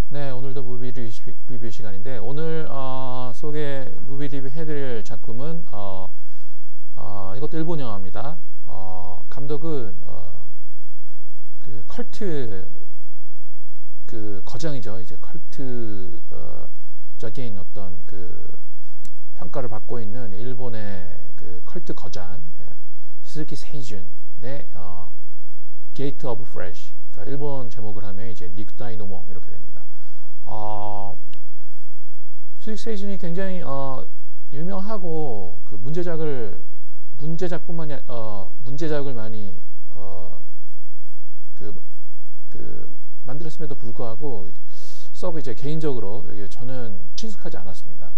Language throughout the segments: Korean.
네, 오늘도 무비 리뷰 시간인데 오늘 무비 리뷰 해드릴 작품은 이것도 일본 영화입니다. 감독은 그 컬트 그 거장이죠. 이제 컬트 적인 어떤 그 평가를 받고 있는 일본의 그 컬트 거장 스즈키 세이준의 게이트 오브 프레쉬. 그러니까 일본 제목을 하면 이제 니쿠타이 노몽 이렇게 됩니다. 스즈키 세이준이 굉장히 유명하고 그 문제작을 많이 만들었음에도 불구하고 썩 이제 개인적으로 저는 친숙하지 않았습니다.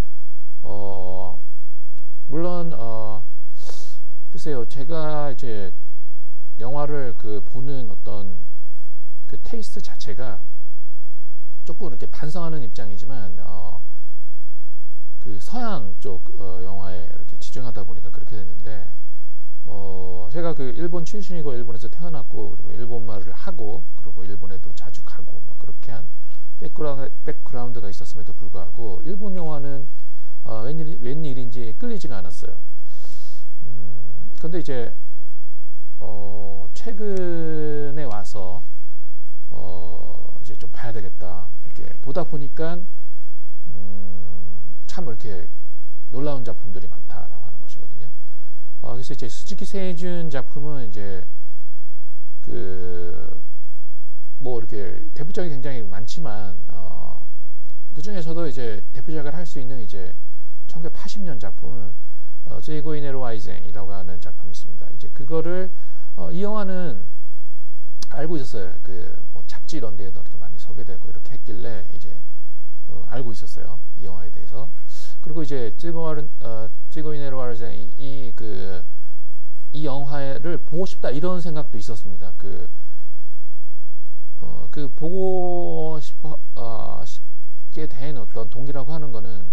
물론 글쎄요, 제가 이제 영화를 보는 어떤 그 테이스트 자체가 조금 이렇게 반성하는 입장이지만 그 서양 쪽 영화에 이렇게 집중하다 보니까 그렇게 됐는데 제가 그 일본 출신이고 일본에서 태어났고 그리고 일본말을 하고 그리고 일본에도 자주 가고 뭐 그렇게 한 백그라운드가 있었음에도 불구하고 일본 영화는 웬일인지 끌리지가 않았어요. 근데 이제 최근에 와서 이제 좀 봐야 되겠다 이렇게 보다 보니까 참 이렇게 놀라운 작품들이 많다라고 하는 것이거든요. 그래서 이제 스즈키 세이준 작품은 이제 뭐 이렇게 대표작이 굉장히 많지만 그 중에서도 이제 대표작을 할 수 있는 이제 1980년 작품은 세이고이 네로와이zen이라고 하는 작품이 있습니다. 이제 그거를 이 영화는 알고 있었어요. 뭐 잡지 이런 데에도 이렇게 많이 소개되고 이렇게 했길래 이제 알고 있었어요. 이 영화에 대해서. 그리고 이제 세이고이 네로와이zen 이 영화를 보고 싶다 이런 생각도 있었습니다. 보고 싶게 된 어떤 동기라고 하는 거는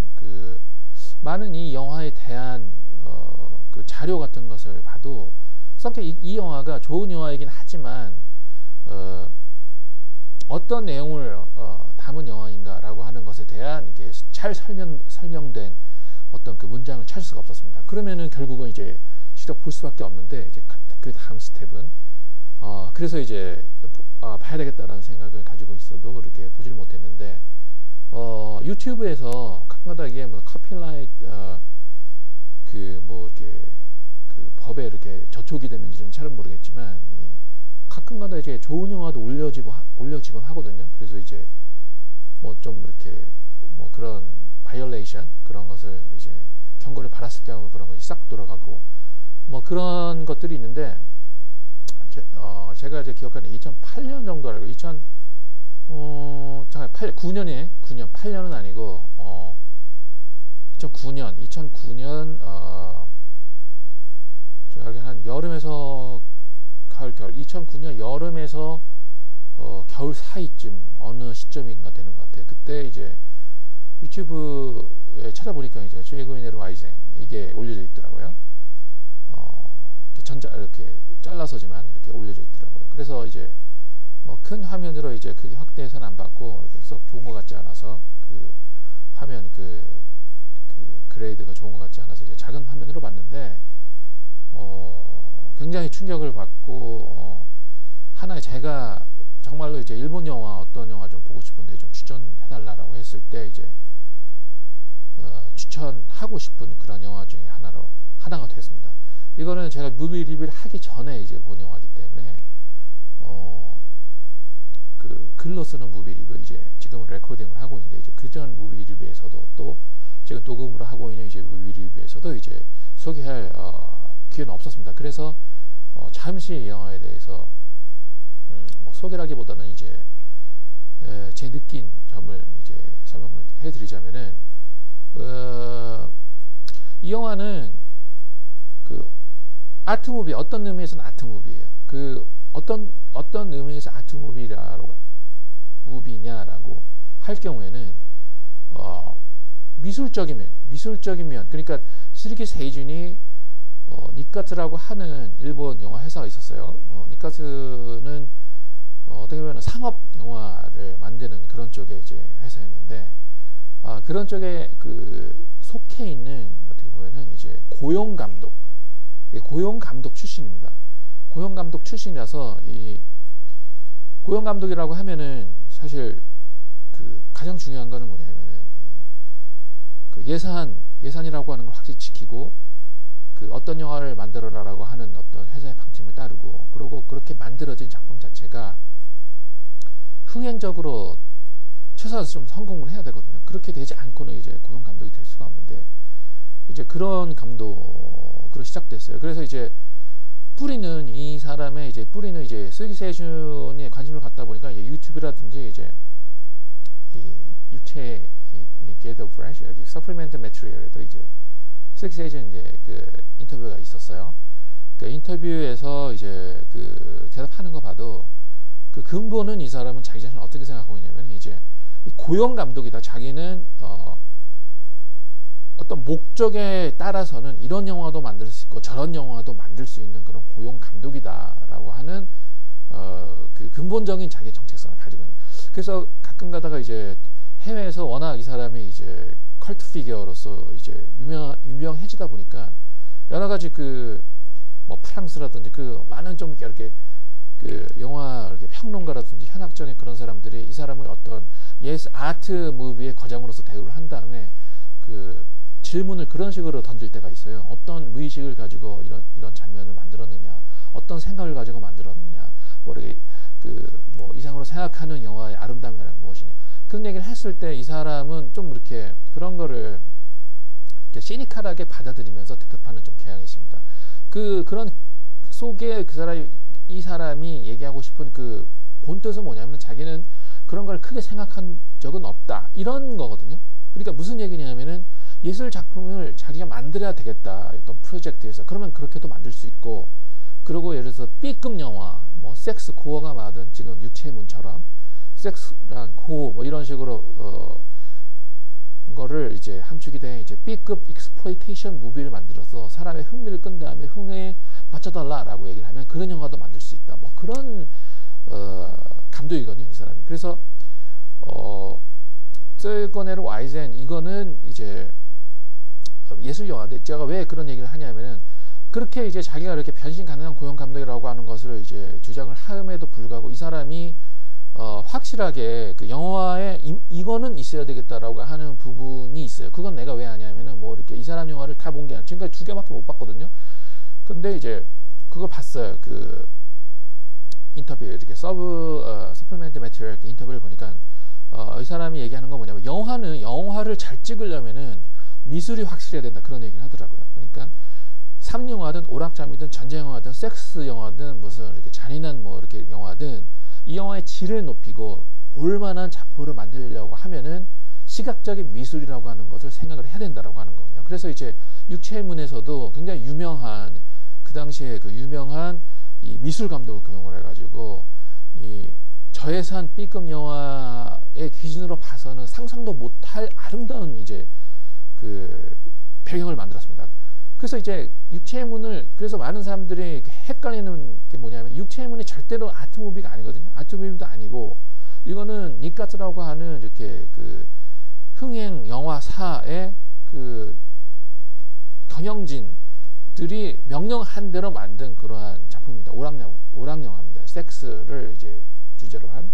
많은 이 영화에 대한 그 자료 같은 것을 봐도 썩게 이 영화가 좋은 영화이긴 하지만 어떤 내용을 담은 영화인가라고 하는 것에 대한 이게 잘 설명된 어떤 그 문장을 찾을 수가 없었습니다. 그러면은 결국은 이제 직접 볼 수밖에 없는데 이제 그 다음 스텝은 그래서 이제 봐야 되겠다라는 생각을 가지고 있어도 그렇게 보지를 못했는데 유튜브에서 가끔가다 이게 뭐 카피라이트 뭐 이렇게 법에 이렇게 저촉이 되는지는 잘 모르겠지만 가끔가다 이제 좋은 영화도 올려지곤 하거든요. 그래서 이제 뭐 좀 이렇게 뭐 그런 바이올레이션 그런 것을 이제 경고를 받았을 경우 그런 것이 싹 돌아가고 뭐 그런 것들이 있는데 제가 이제 기억하는 2008년 정도 알고 8년은 아니고 2009년 저기 한 여름에서 겨울 2009년 여름에서 겨울 사이쯤 어느 시점인가 되는 것 같아요. 그때 이제 유튜브에 찾아보니까 이제 세이고이 네로와이zen 이게 올려져 있더라고요. 이렇게 잘라서지만 이렇게 올려져 있더라고요. 그래서 이제 뭐 큰 화면으로 이제 크게 확대해서는 안 봤고 이렇게 썩 좋은 것 같지 않아서 화면 그레이드가 좋은 것 같지 않아서 이제 작은 화면으로 봤는데 굉장히 충격을 받고 하나의 제가 정말로 이제 일본 영화 어떤 영화 좀 보고 싶은데 좀 추천해달라고 했을 때 이제 추천하고 싶은 그런 영화 중에 하나가 됐습니다. 이거는 제가 무비 리뷰를 하기 전에 이제 본 영화이기 때문에 글로 쓰는 무비 리뷰 이제 지금은 레코딩을 하고 있는데 이제 그전 무비 리뷰에서도 또 지금 녹음으로 하고 있는 이제 무비 리뷰에서도 이제 소개할 기회는 없었습니다. 그래서 잠시 이 영화에 대해서 뭐 소개라기보다는 이제 제 느낀 점을 이제 설명을 해드리자면은 이 영화는 아트무비 어떤 의미에서는 아트무비예요. 어떤 의미에서 무비냐라고 할 경우에는 미술적인 면 그러니까 스즈키 세이준이 니카츠라고 하는 일본 영화 회사가 있었어요. 니카츠는 어떻게 보면 상업 영화를 만드는 그런 쪽의 이제 회사였는데, 그런 쪽에 그 속해 있는 어떻게 보면은 이제 고용 감독 출신입니다. 고용 감독 출신이라서 이 고용 감독이라고 하면은 사실 그 가장 중요한 거는 뭐냐면은 그 예산이라고 하는 걸 확실히 지키고, 그 어떤 영화를 만들어라라고 하는 어떤 회사의 방침을 따르고, 그리고 그렇게 만들어진 작품 자체가 흥행적으로 최소한 좀 성공을 해야 되거든요. 그렇게 되지 않고는 이제 고용 감독이 될 수가 없는데, 이제 그런 감독으로 시작됐어요. 그래서 이제 뿌리는 이제 쓰기세준에 관심을 갖다 보니까 이제 유튜브라든지 이제 이 육체 Get the Fresh 여기 서플리멘트 매트리얼에도 이제 쓰기세준 이제 그 인터뷰가 있었어요. 그 인터뷰에서 이제 그 대답하는 거 봐도 그 근본은 이 사람은 자기 자신을 어떻게 생각하고 있냐면 이제 이 고용 감독이다. 자기는 어떤 목적에 따라서는 이런 영화도 만들 수 있고 저런 영화도 만들 수 있는 그런 고용 감독이다라고 하는 그 근본적인 자기의 정체성을 가지고 있는. 그래서 가끔 가다가 이제 해외에서 워낙 이 사람이 이제 컬트 피겨로서 이제 유명해지다 보니까 여러 가지 그 뭐 프랑스라든지 그 많은 좀 이렇게 그 영화 이렇게 평론가라든지 현학적인 그런 사람들이 이 사람을 어떤 아트 무비의 거장으로서 대우를 한 다음에 그 질문을 그런 식으로 던질 때가 있어요. 어떤 무의식을 가지고 이런 장면을 만들었느냐, 어떤 생각을 가지고 만들었느냐, 뭐 이렇게 뭐 이상으로 생각하는 영화의 아름다움이란 무엇이냐. 그런 얘기를 했을 때 이 사람은 좀 이렇게 그런 거를 이렇게 시니컬하게 받아들이면서 대답하는 좀 경향이 있습니다. 그런 속에 이 사람이 얘기하고 싶은 그 본뜻은 뭐냐면 자기는 그런 걸 크게 생각한 적은 없다. 이런 거거든요. 그러니까 무슨 얘기냐면은 예술 작품을 자기가 만들어야 되겠다. 어떤 프로젝트에서. 그러면 그렇게도 만들 수 있고, 그리고 예를 들어서 B급 영화, 뭐 섹스, 고어가 많은 지금 육체의 문처럼 섹스랑 고어 뭐 이런 식으로 거를 이제 함축이 된 이제 B급 익스플로이테이션 무비를 만들어서 사람의 흥미를 끈 다음에 흥에 맞춰달라라고 얘기를 하면 그런 영화도 만들 수 있다. 뭐 그런 감독이거든요, 이 사람이. 그래서 쯔거네르 와이젠 이거는 이제 예술 영화인데 제가 왜 그런 얘기를 하냐면은 그렇게 이제 자기가 이렇게 변신 가능한 고용 감독이라고 하는 것을 이제 주장을 함에도 불구하고 이 사람이 확실하게 그 영화에 이거는 있어야 되겠다라고 하는 부분이 있어요. 그건 내가 왜 아냐면은 뭐 이렇게 이 사람 영화를 다 본 게 아니라 지금까지 2개밖에 못 봤거든요. 근데 이제 그걸 봤어요. 그 인터뷰 이렇게 서플리멘트 매트리얼 인터뷰를 보니까 이 사람이 얘기하는 건 뭐냐면 영화를 잘 찍으려면은 미술이 확실해야 된다 그런 얘기를 하더라고요. 그러니까 삼영화든 오락잠이든 전쟁 영화든 섹스 영화든 무슨 이렇게 잔인한 뭐 이렇게 영화든 이 영화의 질을 높이고 볼만한 작품을 만들려고 하면은 시각적인 미술이라고 하는 것을 생각을 해야 된다라고 하는 거거든요. 그래서 이제 육체의 문에서도 굉장히 유명한 그 당시에 그 유명한 이 미술 감독을 고용을 해가지고 이 저예산 B급 영화의 기준으로 봐서는 상상도 못할 아름다운 이제 그 배경을 만들었습니다. 그래서 이제 육체의 문을 그래서 많은 사람들이 헷갈리는 게 뭐냐면 육체의 문이 절대로 아트무비가 아니거든요. 아트무비도 아니고 이거는 니카트라고 하는 이렇게 그 흥행 영화사의 그 경영진들이 명령한 대로 만든 그러한 작품입니다. 오락영화입니다. 섹스를 이제 주제로 한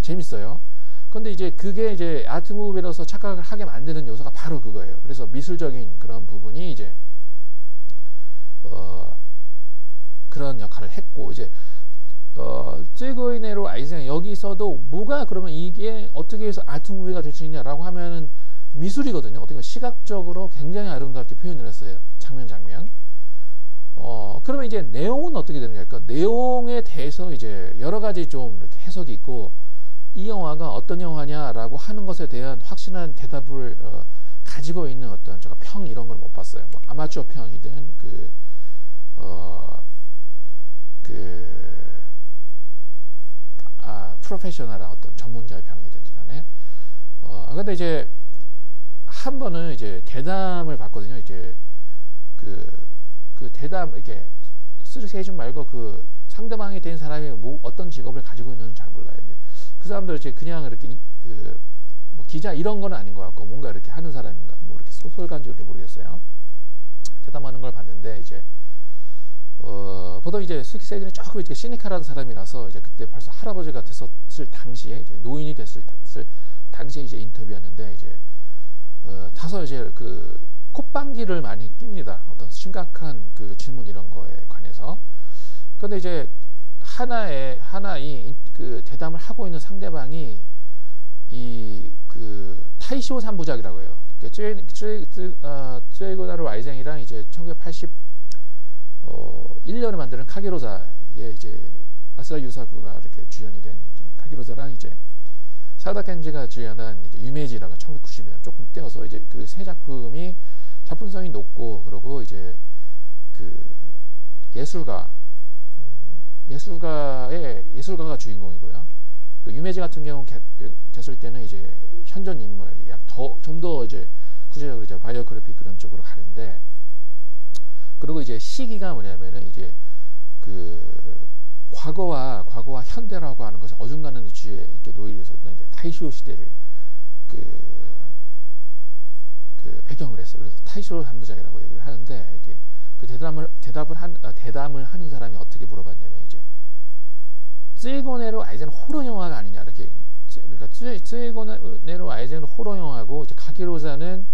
재밌어요. 근데 이제 그게 이제 아트무비로서 착각을 하게 만드는 요소가 바로 그거예요. 그래서 미술적인 그런 부분이 이제 그런 역할을 했고 이제 쯔거네르 와이젠 여기서도 뭐가 그러면 이게 어떻게 해서 아트무비가 될 수 있냐라고 하면은 미술이거든요. 어떻게 보면 시각적으로 굉장히 아름답게 표현을 했어요. 장면. 그러면 이제 내용은 어떻게 되느냐? 그러니까 내용에 대해서 이제 여러 가지 좀 이렇게 해석이 있고 이 영화가 어떤 영화냐라고 하는 것에 대한 확실한 대답을 가지고 있는 어떤 제가 평 이런 걸 못 봤어요. 뭐 아마추어 평이든 프로페셔널한 어떤 전문가의 평이든지 간에 근데 이제 한 번은 이제 대담을 봤거든요. 이제 그 대담 이렇게 쓰리세준 말고 그 상대방이 된 사람이 어떤 직업을 가지고 있는지 잘 몰라요. 근데 그 사람들 이제 그냥 이렇게 뭐 기자 이런 건 아닌 것 같고 뭔가 이렇게 하는 사람인가 뭐 이렇게 소설가인지 이렇게 모르겠어요. 대담하는 걸 봤는데 이제 보통 이제 스즈키 세이준이 조금 이렇게 시니컬한 사람이라서 이제 그때 벌써 할아버지가 됐었을 당시에 이제 노인이 됐을 당시에 이제 인터뷰였는데 이제 다소 이제 그 콧방귀를 많이 낍니다. 어떤 심각한 그 질문 이런 거에 관해서. 근데 이제 하나의 그 대담을 하고 있는 상대방이 이 그 타이시오 3부작이라고 해요. 쯔에고나루 와이쟁이랑 이제 1981년에 만드는 카게로자, 이게 이제 아스라 유사쿠가 이렇게 주연이 된 이제 카게로자랑 이제 사다 켄지가 주연한 이제 유메지라가 1990년 조금 떼어서 이제 그 세 작품이 작품성이 높고, 그리고 이제 그 예술가가 주인공이고요. 그 유메지 같은 경우 됐을 때는 이제 현존 인물, 좀 더 이제 구체적으로 이제 바이오그래픽 그런 쪽으로 가는데, 그리고 이제 시기가 뭐냐면은 이제 그 과거와 현대라고 하는 것이 어중간한 주에 이렇게 놓여 있었던 이제 타이쇼 시대를 그 배경을 했어요. 그래서 타이쇼 3부작이라고 얘기를 하는데, 이제 그 대담을 하는 사람이 어떻게 물어봤냐면 이제 쯔이고네로 아이젠은 호러 영화가 아니냐, 이렇게. 그러니까 쯔이고네로 아이젠은 호러 영화고 이제 카게로자는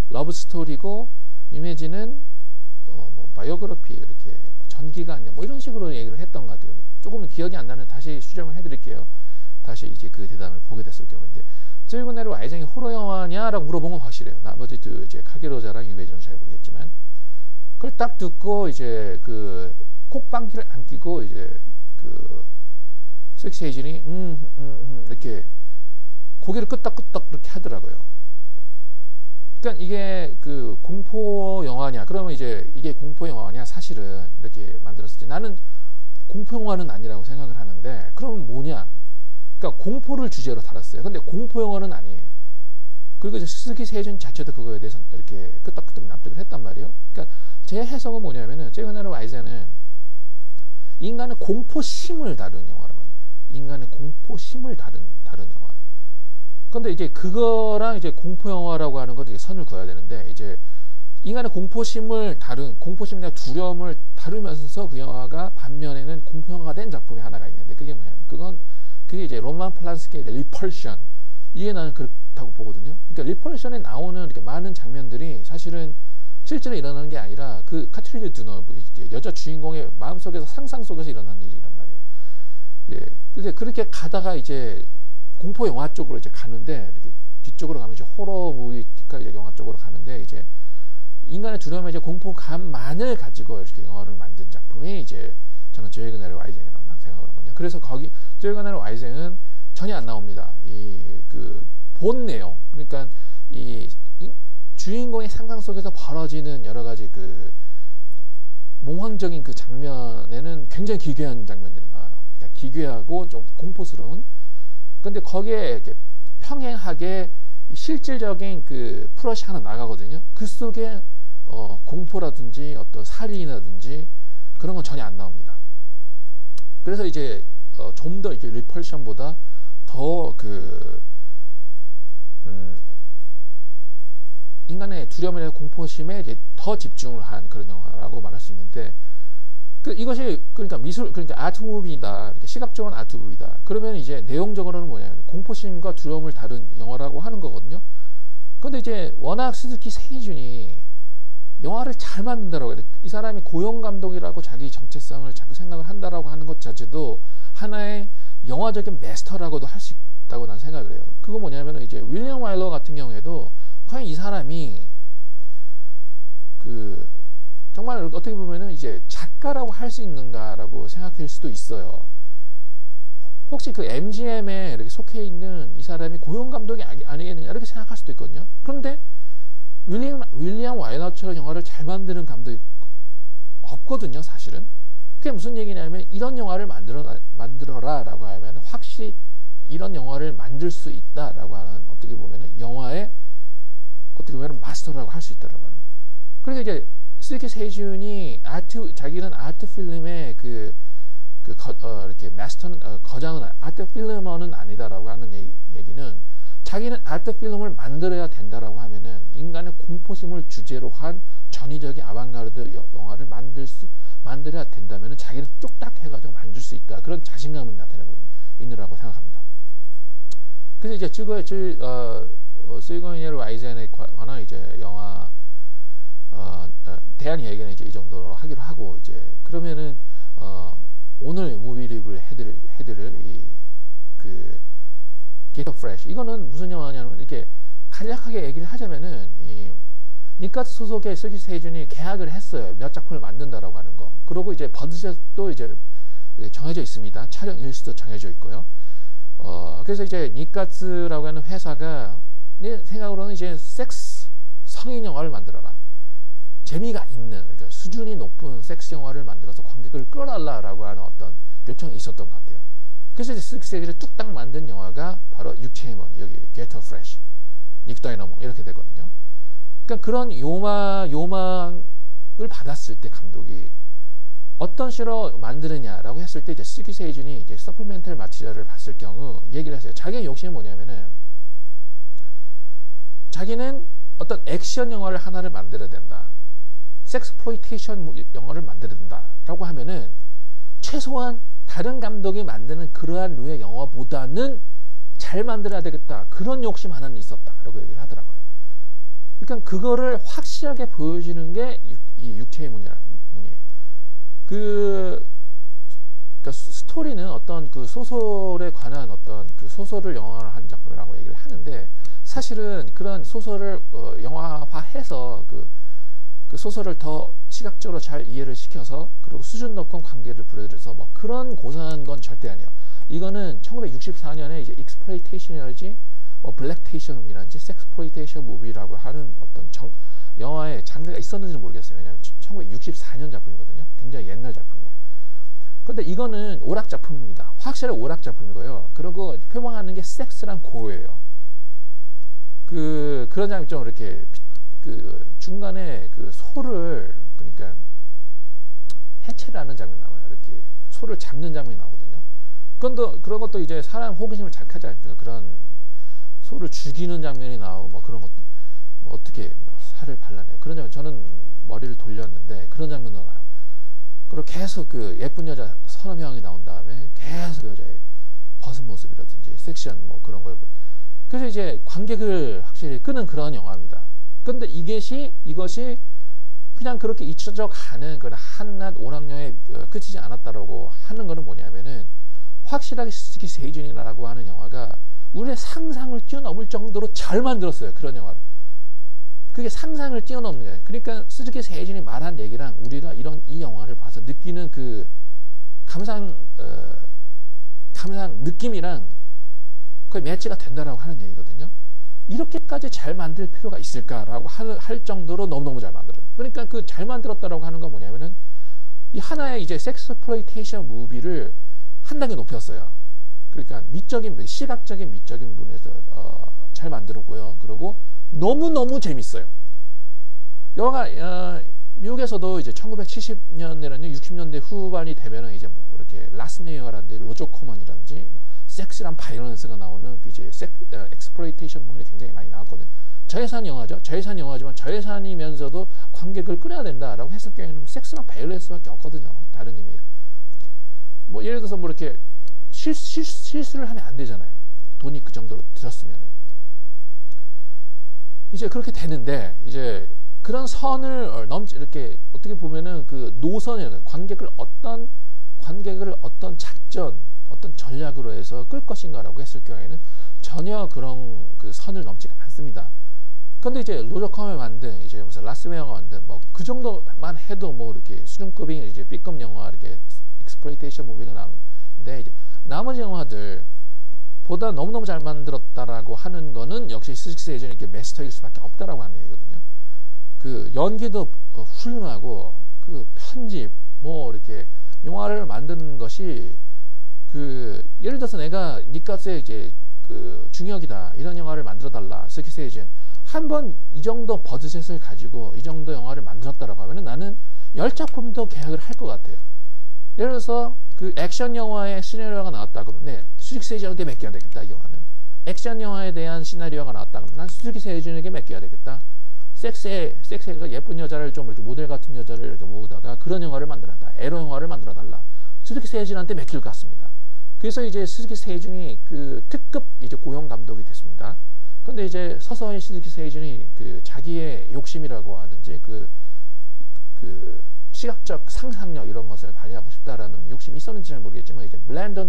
러브 스토리고 유메지는 뭐 바이오그래피 이렇게 전기가 아니냐 뭐 이런 식으로 얘기를 했던 것 같아요. 조금은 기억이 안 나는 다시 수정을 해드릴게요. 다시 이제 그 대담을 보게 됐을 경우인데, 쯔이고네로 아이젠이 호러 영화냐라고 물어본 건 확실해요. 나머지 이제 카게로자랑 유메지는 잘 모르겠지만, 그걸 딱 듣고 이제 그 콕방귀를 안 끼고 이제 그 스즈키 세이준이 이렇게 고개를 끄덕끄덕 이렇게 하더라고요. 그러니까 이게 그 공포 영화냐, 그러면 이제 이게 공포 영화냐, 사실은 이렇게 만들었을 때 나는 공포 영화는 아니라고 생각을 하는데, 그러면 뭐냐? 그러니까 공포를 주제로 다뤘어요. 근데 공포 영화는 아니에요. 그리고 이제 스즈키 세이준 자체도 그거에 대해서 이렇게 끄덕끄덕 납득을 했단 말이에요. 그러니까 제 해석은 뭐냐면은 쯔이고네로 아이젠은 인간의 공포심을 다루는 영화라고 하죠. 인간의 공포심을 다루는 영화. 근데 이제 그거랑 이제 공포 영화라고 하는 것도 선을 그어야 되는데, 이제 인간의 공포심이나 두려움을 다루면서 그 영화가 반면에는 공포 영화가 된 작품이 하나가 있는데, 그게 뭐냐면 그게 이제 로만 플란스키의 리펄션. 이게 나는 그렇다고 보거든요. 그러니까 리펄션에 나오는 이렇게 많은 장면들이 사실은 실제로 일어나는 게 아니라 그 카트리드 드너, 여자 주인공의 마음속에서 상상 속에서 일어나는 일이란 말이에요. 예. 근데 그렇게 가다가 이제 공포 영화 쪽으로 이제 가는데, 이렇게 뒤쪽으로 가면 이제 호러 무비가 이제 영화 쪽으로 가는데, 이제 인간의 두려움에 이제 공포감만을 가지고 이렇게 영화를 만든 작품이 이제 저는 쯔이고네로 아이젠이라고 생각을 하거든요. 그래서 거기 쯔이고네로 아이젠은 전혀 안 나옵니다. 이 그 본 내용, 그러니까 이 주인공의 상상 속에서 벌어지는 여러 가지 그 몽환적인 그 장면에는 굉장히 기괴한 장면들이 나와요. 그러니까 기괴하고 좀 공포스러운. 근데 거기에 이렇게 평행하게 실질적인 그 플롯이 하나 나가거든요. 그 속에 공포라든지 어떤 살인이라든지 그런 건 전혀 안 나옵니다. 그래서 이제 좀 더 이게 리펄션보다 더 인간의 두려움이나 공포심에 이제 더 집중을 한 그런 영화라고 말할 수 있는데, 이것이 그러니까 그러니까 아트무비다, 이렇게 시각적으로는 아트무비다. 그러면 이제 내용적으로는 뭐냐면 공포심과 두려움을 다룬 영화라고 하는 거거든요. 근데 이제 워낙 스즈키 세이준이 영화를 잘 만든다라고 해요. 이 사람이 고용 감독이라고 자기 정체성을 자꾸 생각을 한다라고 하는 것 자체도 하나의 영화적인 마스터라고도 할 수 있다고 난 생각을 해요. 그거 뭐냐면 이제 윌리엄 와일러 같은 경우에도 과연 이 사람이 그 정말 어떻게 보면은 이제 작가라고 할 수 있는가라고 생각될 수도 있어요. 혹시 그 MGM에 이렇게 속해 있는 이 사람이 고용 감독이 아니겠느냐 이렇게 생각할 수도 있거든요. 그런데 윌리엄 와일러처럼 영화를 잘 만드는 감독이 없거든요, 사실은. 그게 무슨 얘기냐면 이런 영화를 만들어라라고 하면 확실히 이런 영화를 만들 수 있다라고 하는, 어떻게 보면은 영화의 어떻게 보면 마스터라고 할 수 있다라고 하는. 그러니까 이제 스즈키 세이준이 자기는 아트 필름의 그 이렇게 마스터는 거장은 아트 필머는 아니다라고 하는 얘기는 자기는 아트 필름을 만들어야 된다라고 하면은 인간의 공포심을 주제로 한 전위적인 아방가르드 영화를 만들어야 된다면은 자기는 뚝딱 해가지고 만들 수 있다. 그런 자신감을 나타내고 있느라고 생각합니다. 그래서 이제 스위거니엘 와이젠에 관한 이제 영화 대한 얘기는 이제 이 정도로 하기로 하고 이제 그러면은 오늘 무비 리뷰를 해드릴 Get Fresh 이거는 무슨 영화냐면 이렇게 간략하게 얘기를 하자면은 니카츠 소속의 스키 세이준이 계약을 했어요. 몇 작품을 만든다라고 하는 거. 그리고 이제 버드셋도 이제 정해져 있습니다. 촬영 일수도 정해져 있고요. 그래서 이제 니카츠라고 하는 회사가 내 생각으로는 이제 섹스 성인 영화를 만들어라. 재미가 있는 그러니까 수준이 높은 섹스 영화를 만들어서 관객을 끌어달라라고 하는 어떤 요청이 있었던 것 같아요. 그래서 이제 스키 세이준이 뚝딱 만든 영화가 바로 육체의 문 여기 Get Fresh 닉다이너몽 이렇게 되거든요. 그러니까 그런 요망을 받았을 때 감독이 어떤 식으로 만드느냐라고 했을 때 이제 스기 세이준이 이제 서플멘탈 마티리얼을 봤을 경우 얘기를 했어요. 자기의 욕심이 뭐냐면은 자기는 어떤 액션 영화를 하나를 만들어야 된다. 섹스플로이테이션 영화를 만들어야 된다라고 하면은 최소한 다른 감독이 만드는 그러한 류의 영화보다는 잘 만들어야 되겠다. 그런 욕심 하나는 있었다라고 얘기를 하더라고요. 그러니까 그거를 확실하게 보여주는 게 이 육체의 문이에요. 그러니까 스토리는 어떤 그 소설에 관한 어떤 그 소설을 영화로 한 작품이라고 얘기를 하는데 사실은 그런 소설을 영화화해서 그 소설을 더 시각적으로 잘 이해를 시켜서 그리고 수준 높은 관계를 불러들여서 뭐 그런 고상한 건 절대 아니에요. 이거는 1964년에 이제 익스플로이테이션이라든지 뭐 블랙테이션이라든지 섹스플로이테이션 무비라고 하는 어떤 영화의 장르가 있었는지는 모르겠어요. 왜냐하면 1964년 작품이거든요. 굉장히 옛날 작품이에요. 근데 이거는 오락 작품입니다. 확실히 오락 작품이고요. 그리고 표방하는 게 섹스란 고예요. 그런 장면이 좀 이렇게 중간에 그 소를 그러니까 해체를 하는 장면이 나와요. 이렇게 소를 잡는 장면이 나오거든요. 그런 것도 이제 사람 호기심을 자극하지 않습니까? 그런 소를 죽이는 장면이 나오고 뭐 그런 것도 뭐 어떻게 뭐 살을 발라내요. 그런 장면 저는 머리를 돌렸는데 그런 장면도 나와요. 그리고 계속 그 예쁜 여자 서너 명이 나온 다음에 계속 그 여자의 벗은 모습이라든지 섹시한 뭐 그런 걸 그래서 이제 관객을 확실히 끄는 그런 영화입니다. 근데 이것이 그냥 그렇게 잊혀져 가는 그런 한낱 오락녀에 그치지 않았다라고 하는 거는 뭐냐면은 확실하게 스즈키 세이준이라고 하는 영화가 우리의 상상을 뛰어넘을 정도로 잘 만들었어요. 그런 영화를. 그게 상상을 뛰어넘는 거예요. 그러니까 스즈키 세이준이 말한 얘기랑 우리가 이 영화를 봐서 느끼는 그 감상 느낌이랑 거의 매치가 된다라고 하는 얘기거든요. 이렇게까지 잘 만들 필요가 있을까라고 할 정도로 너무너무 잘 만들었어요. 그러니까 그 잘 만들었다라고 하는 건 뭐냐면은 이 하나의 이제 섹스플로이테이션 무비를 한 단계 높였어요. 그러니까 시각적인 미적인 부분에서 잘 만들었고요. 그리고 너무너무 재밌어요. 영화가 미국에서도 이제 1970년대라든지 60년대 후반이 되면은 이제 뭐 이렇게 라스메이어라든지 로저 코먼이라든지 섹스랑 바이올런스가 나오는 이제 엑스플로이테이션 부분이 굉장히 많이 나왔거든요. 저예산 영화죠. 저예산 영화지만 저예산이면서도 관객을 끌어야 된다라고 했을 경우에는 섹스랑 바이올런스밖에 없거든요. 다른 의미에서. 뭐 예를 들어서 뭐 이렇게 실수를 하면 안 되잖아요. 돈이 그 정도로 들었으면은. 이제 그렇게 되는데 이제 그런 선을 이렇게 어떻게 보면은 그 노선이에요. 관객을 어떤 작전, 어떤 전략으로 해서 끌 것인가라고 했을 경우에는 전혀 그런 그 선을 넘지가 않습니다. 근데 이제 로저 컴에 만든 이제 무슨 라스웨어가 만든 뭐 그 정도만 해도 뭐 이렇게 수준급이 이제 B급 영화 이렇게 익스플로이테이션 무비가 나오는데 이제 나머지 영화들 보다 너무너무 잘 만들었다라고 하는 거는 역시 스즈키 세이준이 이렇게 마스터일 수밖에 없다라고 하는 얘기거든요. 그 연기도 훌륭하고 그 편집 뭐 이렇게 영화를 만드는 것이 그 예를 들어서 내가 니카스의 이제 그 중역이다 이런 영화를 만들어 달라 스즈키 세이준 한 번 이 정도 버드셋을 가지고 이 정도 영화를 만들었다라고 하면은 나는 10작품도 계약을 할 것 같아요. 예를 들어서 그 액션 영화의 시나리오가 나왔다 그러면 네, 수직기 세이준에게 맡겨야 되겠다. 이 영화는 액션 영화에 대한 시나리오가 나왔다 그러면 난 수직기 세이준에게 맡겨야 되겠다. 섹스가 예쁜 여자를 좀 이렇게 모델 같은 여자를 이렇게 모으다가 그런 영화를 만들어달라. 에로 영화를 만들어달라. 수즈키 세이준한테 맡길 것 같습니다. 그래서 이제 수즈키 세이준이 그 특급 이제 고용 감독이 됐습니다. 근데 이제 서서히 수즈키 세이준이 그 자기의 욕심이라고 하든지 그 시각적 상상력 이런 것을 발휘하고 싶다라는 욕심이 있었는지 잘 모르겠지만 이제 블랜드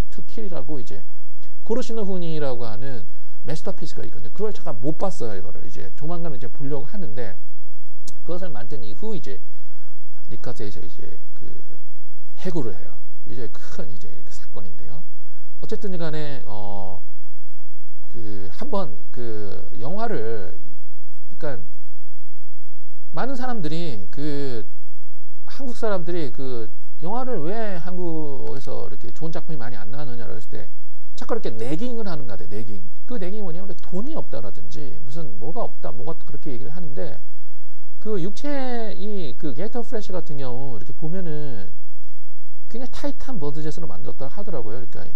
투 킬이라고 이제 고로시노 후니라고 하는 마스터피스가 있거든요. 그걸 잠깐 못 봤어요. 이거를 이제 조만간 이제 보려고 하는데 그것을 만든 이후 이제 니카스에서 이제 그 해고를 해요. 이제 큰 이제 그 사건인데요. 어쨌든 간에 그 한번 그 영화를 그러니까 많은 사람들이 그 한국 사람들이 그 영화를 왜 한국에서 이렇게 좋은 작품이 많이 안 나왔느냐고 했을 때 자꾸 이렇게 내깅을 하는 것 같아요. 내깅. 그 내깅이 뭐냐면 돈이 없다라든지 무슨 뭐가 없다 뭐가 그렇게 얘기를 하는데 그 육체의 그 게이터 프레시 같은 경우 이렇게 보면은 굉장히 타이트한 버드젯으로 만들었다고 하더라고요. 그러니까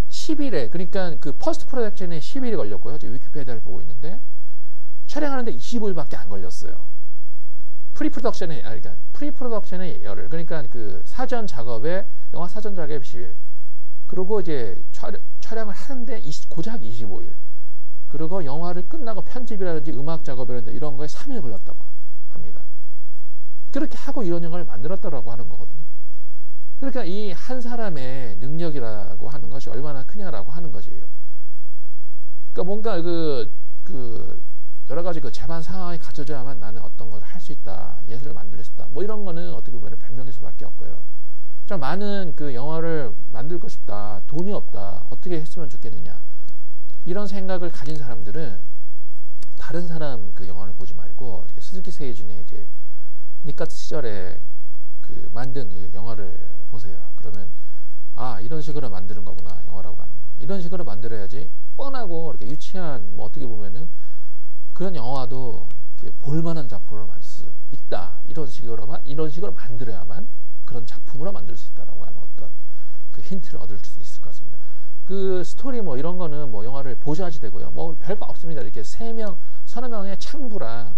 10일에 그러니까 그 퍼스트 프로덕션에 10일이 걸렸고요. 지금 위키피디아를 보고 있는데 촬영하는데 25일밖에 안 걸렸어요. 그러니까 프리프로덕션의 열흘. 그러니까 그 사전 작업에 영화 사전 작업에 10일. 그리고 이제 촬영을 하는데 고작 25일. 그리고 영화를 끝나고 편집이라든지 음악 작업이라든지 이런 거에 3일 걸렸다고 합니다. 그렇게 하고 이런 영화를 만들었다고 하는 거거든요. 그러니까 이 한 사람의 능력이라고 하는 것이 얼마나 크냐라고 하는 거지요. 그러니까 뭔가 여러 가지 그 재반 상황이 갖춰져야만 나는 어떤 걸 할 수 있다. 예술을 만들 수 있다. 뭐 이런 거는 어떻게 보면 변명일 수밖에 없고요. 좀 많은 그 영화를 만들고 싶다. 돈이 없다. 어떻게 했으면 좋겠느냐. 이런 생각을 가진 사람들은 다른 사람 그 영화를 보지 말고 이렇게 스즈키 세이준의 이제 니카츠 시절에 그 만든 이 영화를 보세요. 그러면 아 이런 식으로 만드는 거구나 영화라고 하는 거. 이런 식으로 만들어야지 뻔하고 이렇게 유치한 뭐 어떻게 보면은 그런 영화도 볼만한 작품을 만들 수 있다. 이런 식으로 만들어야만 그런 작품으로 만들 수 있다라고 하는 어떤 그 힌트를 얻을 수 있을 것 같습니다. 그 스토리 뭐 이런 거는 뭐 영화를 보셔야지 되고요. 뭐 별거 없습니다. 이렇게 서너 명의 창부랑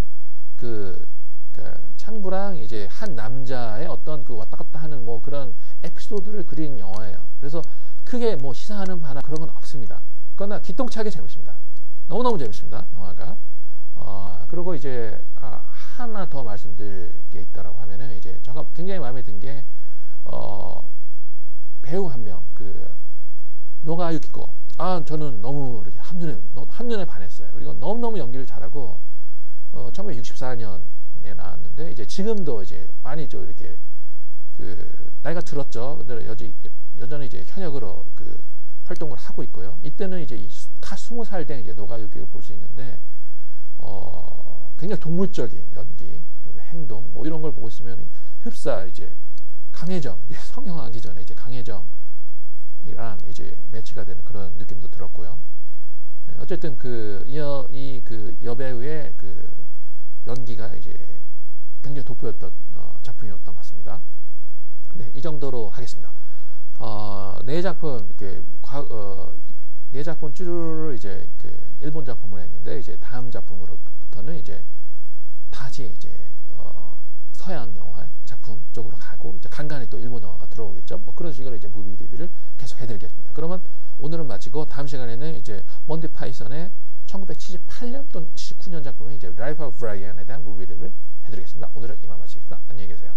창부랑 이제 한 남자의 어떤 그 왔다 갔다 하는 뭐 그런 에피소드를 그린 영화예요. 그래서 크게 뭐 시사하는 바나 그런 건 없습니다. 그러나 기똥차게 재밌습니다. 너무너무 재밌습니다. 영화가. 그리고 이제 하나 더 말씀드릴 게 있다라고 하면은 이제 제가 굉장히 마음에 든 게 배우 한 명 노가 유키코. 저는 너무 이렇게 한눈에 반했어요. 그리고 너무너무 연기를 잘하고 1964년에 나왔는데 이제 지금도 이제 많이 좀 이렇게 나이가 들었죠. 근데 여전히 이제 현역으로 활동을 하고 있고요. 이때는 이제 다 20살 된 이제 노가 유키를 볼 수 있는데 굉장히 동물적인 연기 그리고 행동 뭐 이런 걸 보고 있으면 흡사 이제 강혜정 성형하기 전에 이제 강혜정이랑 이제 매치가 되는 그런 느낌도 들었고요. 어쨌든 이 여배우의 연기가 이제 굉장히 돋보였던 작품이었던 것 같습니다. 네, 이 정도로 하겠습니다. 네 작품 쭈루를 이제 일본 작품을 했는데 이제 다음 작품으로부터는 이제 다시 이제 서양 영화 작품 쪽으로 가고 이제 간간히 또 일본 영화가 들어오겠죠. 뭐 그런 식으로 이제 무비 리뷰를 계속 해드리겠습니다. 그러면 오늘은 마치고 다음 시간에는 이제 몬티 파이썬의 1978년 또는 79년 작품인 이제 라이프 오브 브라이언에 대한 무비 리뷰를 해드리겠습니다. 오늘은 이만 마치겠습니다. 안녕히 계세요.